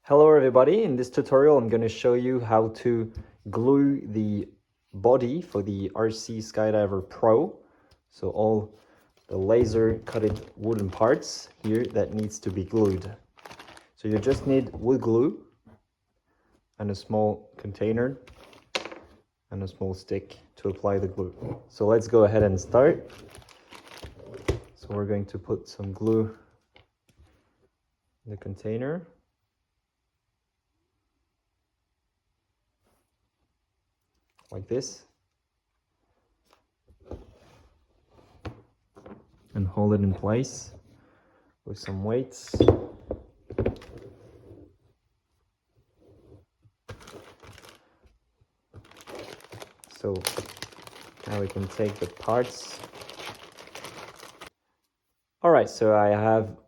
Hello everybody, in this tutorial I'm going to show you how to glue the body for the RC Skydiver Pro. So all the laser cutted wooden parts here that needs to be glued. So you just need wood glue and a small container and a small stick to apply the glue. So let's go ahead and start. So we're going to put some glue in the container. Like this, and hold it in place with some weights. So now we can take the parts. Alright, so I have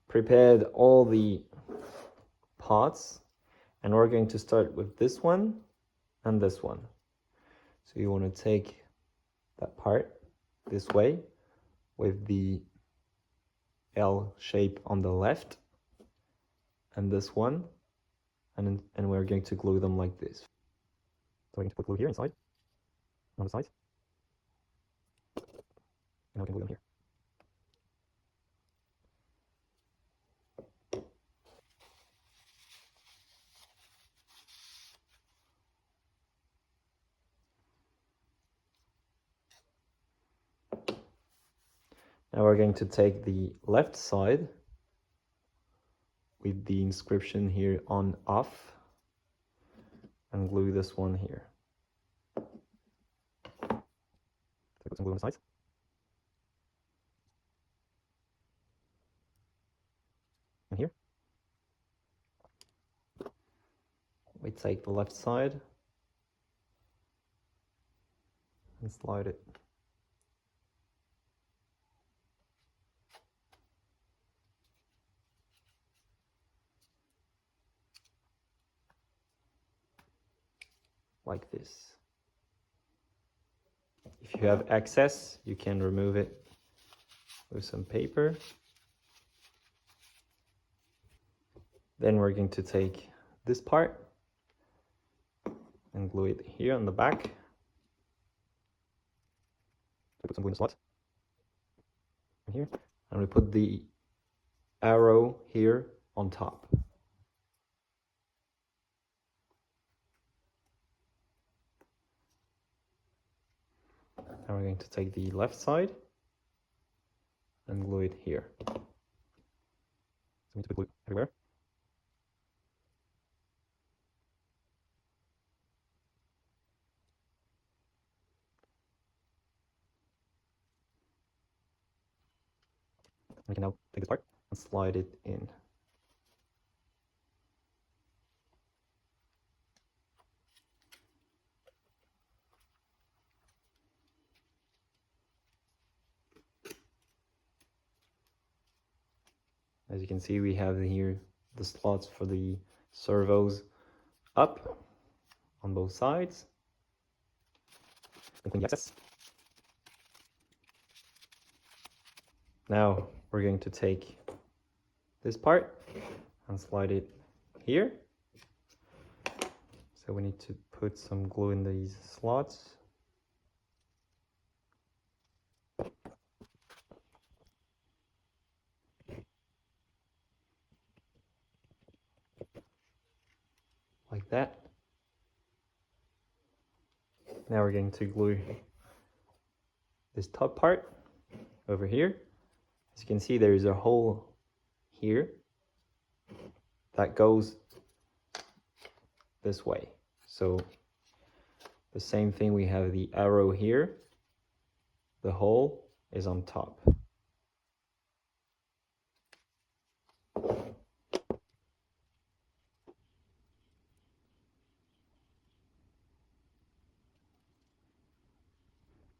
prepared all the parts, and we're going to start with this one and this one. So you want to take that part this way with the L shape on the left, and this one, and we're going to glue them like this. So we're going to put glue here inside, on the side, and we can glue them here. Now we're going to take the left side with the inscription here on off and glue this one here. So put some glue on the sides. And here. We take the left side and slide it. Like this. If you have excess, you can remove it with some paper. Then we're going to take this part and glue it here on the back. Put some glue in the slot. And here. And we put the arrow here on top. Now we're going to take the left side and glue it here. So we need to put glue everywhere. We can now take this part and slide it in. As you can see, we have here the slots for the servos up on both sides. Clean the excess. Now we're going to take this part and slide it here. So we need to put some glue in these slots. Like that. Now we're going to glue this top part over here. As you can see, there is a hole here that goes this way. So the same thing, we have the arrow here. The hole is on top.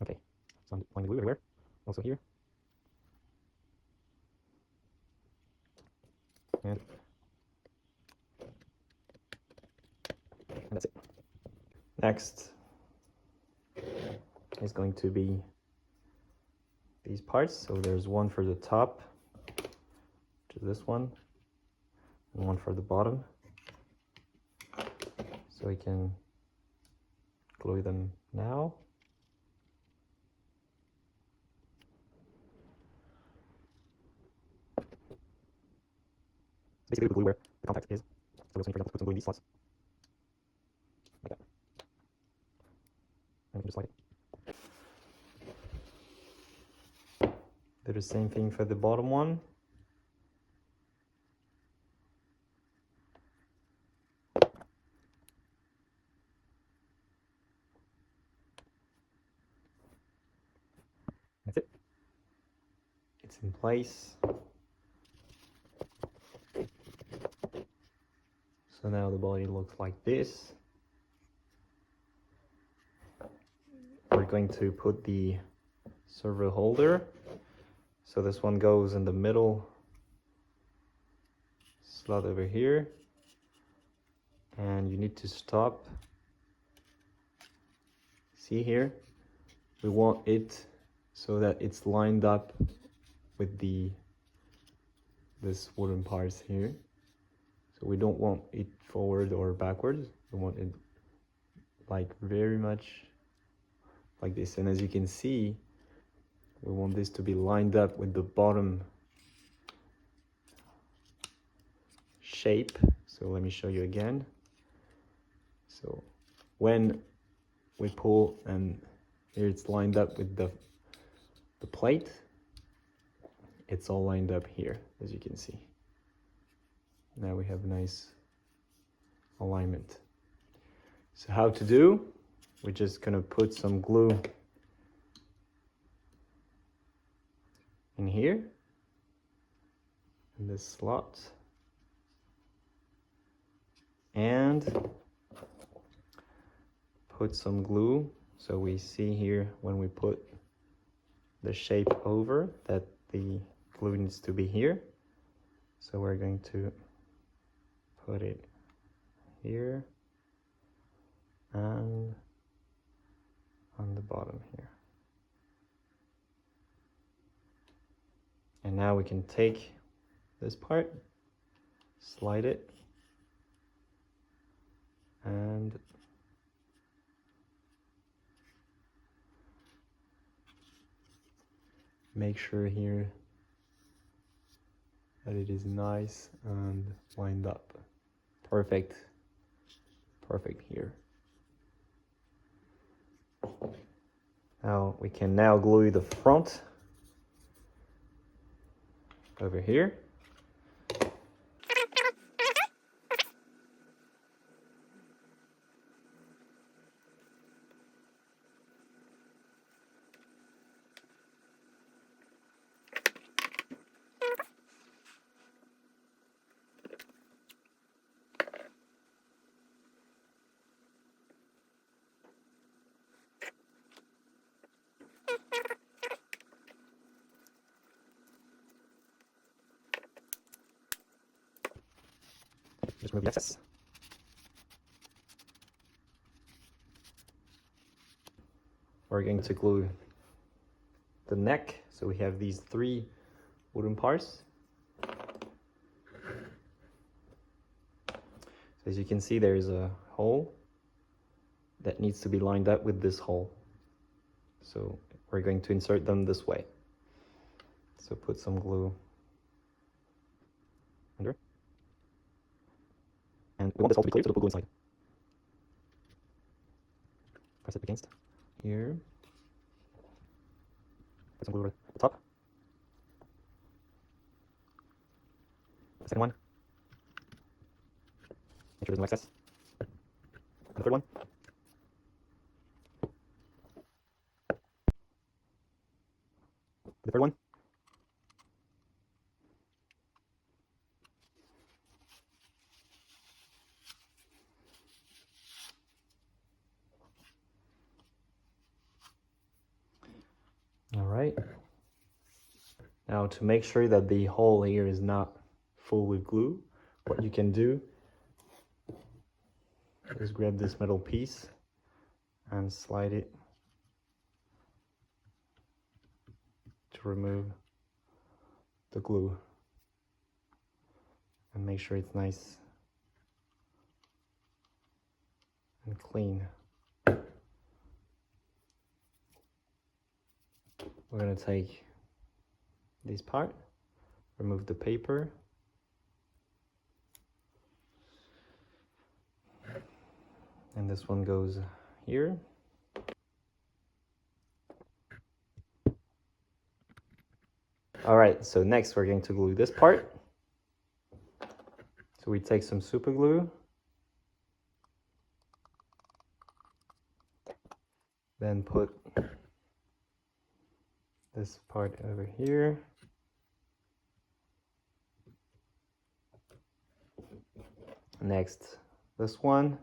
Okay, so I'm applying the glue everywhere, also here. And that's it. Next is going to be these parts. So there's one for the top, which is this one, and one for the bottom. So we can glue them now. Basically we glue where the contact is. So we also need, for example, to put some glue in these slots. Like that. And we can just slide it. Do the same thing for the bottom one. That's it. It's in place. So now the body looks like this. We're going to put the servo holder. So this one goes in the middle slot over here. And you need to stop. See here? We want it so that it's lined up with this wooden parts here. So we don't want it forward or backwards. We want it like very much like this. And as you can see, we want this to be lined up with the bottom shape. So let me show you again. So when we pull, and here it's lined up with the plate, it's all lined up here, as you can see. Now we have nice alignment. So how to do? We're just gonna put some glue in here, in this slot, and put some glue. So we see here when we put the shape over that the glue needs to be here. So we're going to put it here and on the bottom here. And now we can take this part, slide it, and make sure here that it is nice and lined up. Perfect. Perfect here. Now we can now glue the front over here. Just remove the excess. We're going to glue the neck. So we have these 3 wooden parts. So as you can see, there is a hole that needs to be lined up with this hole. So we're going to insert them this way. So put some glue under. And we want this hole to be clear, so we'll put glue inside. Press it against here. Put some glue over the top. The second one. Make sure there's no excess. And the third one. The third one. All right. Now to make sure that the hole here is not full with glue, what you can do is grab this metal piece and slide it to remove the glue. and make sure it's nice and clean. We're gonna take this part, remove the paper, and this one goes here. All right, so next we're going to glue this part. So we take some super glue, then put this part over here. Next, this one,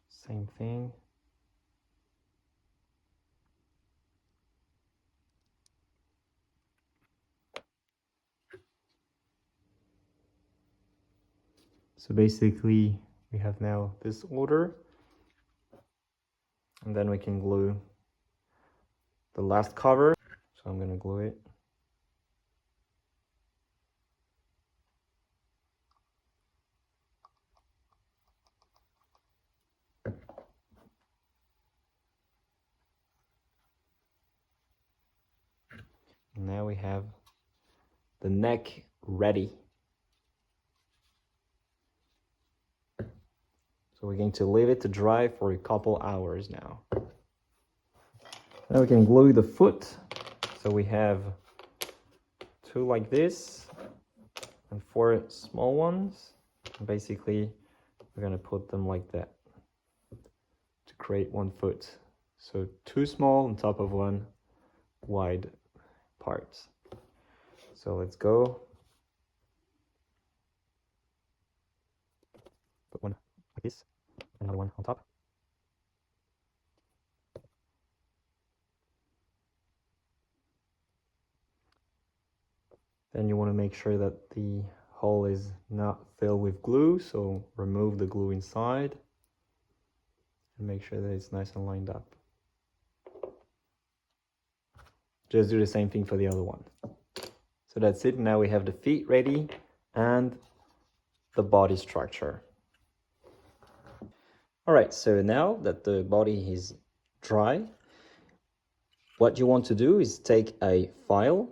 same thing. So basically we have now this order, and then we can glue the last cover. So I'm going to glue it. And now we have the neck ready. So we're going to leave it to dry for a couple hours now. Now we can glue the foot. So we have 2 like this and 4 small ones. And basically, we're going to put them like that to create 1 foot. So 2 small on top of 1 wide part. So let's go. Put 1 like this, another 1 on top. Then you want to make sure that the hole is not filled with glue, so remove the glue inside and make sure that it's nice and lined up. Just do the same thing for the other one. So that's it. Now we have the feet ready and the body structure. All right, so now that the body is dry, what you want to do is take a file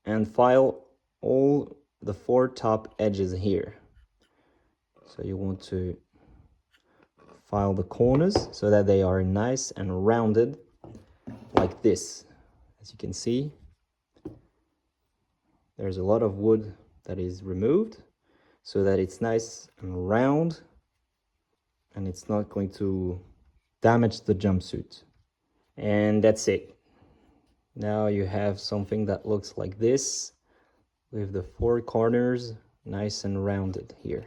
and file all the 4 top edges here. So you want to file the corners so that they are nice and rounded like this. As you can see, there's a lot of wood that is removed so that it's nice and round and it's not going to damage the jumpsuit. And that's it. Now you have something that looks like this with the 4 corners nice and rounded here.